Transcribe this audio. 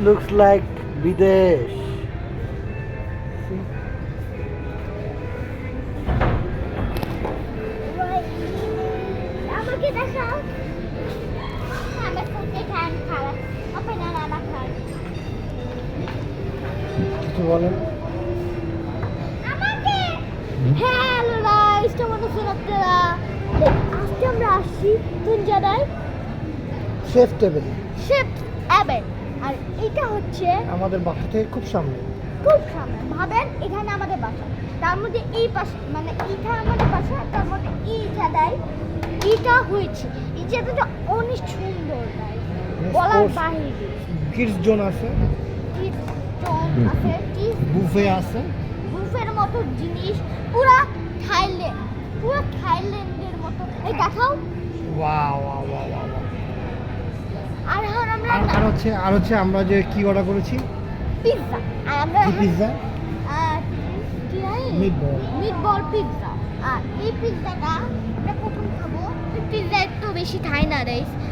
Looks like বিদেশ। আমাকে দেখাও। আমার ফোনটা খান খারাপ। ওপেন আর আমার খান। কিছু বলেন? আমাকে হ্যালো গাইস, কেমন আছেন আপনারা? আজকে আমরা আসছি কোন জায়গায়? সেফ টেবিল শেপ অ্যাবেন। আর এটা হচ্ছে আমাদের বাসা থেকে খুব সামনে। খুব সামনে। ভাবেন এখানে আমাদের বাসা, তার মধ্যে এই পাশে মানে এইটা আমাদের বাসা, তার মধ্যে এই জায়গায় এটা হয়েছে। এই জায়গাটা অনেক সুন্দর guys, বলার Sports- বাইরে। কিডস জোন আছে, কিডস জোন আছে, কিডস বুফে আছে। বুফের মতো জিনিস, পুরো থাইল্যান্ডের মতো। এই দেখাও। Wow wow wow wow. আর এখন আমরা আর হচ্ছে আমরা যে কি অর্ডার করেছি, পিৎজা। আর আমরা কি পিৎজা? Meatball pizza. আর এই পিৎজাটা আমরা কখন খাবো? এই পিৎজা একটু বেশি খাই না গাইস,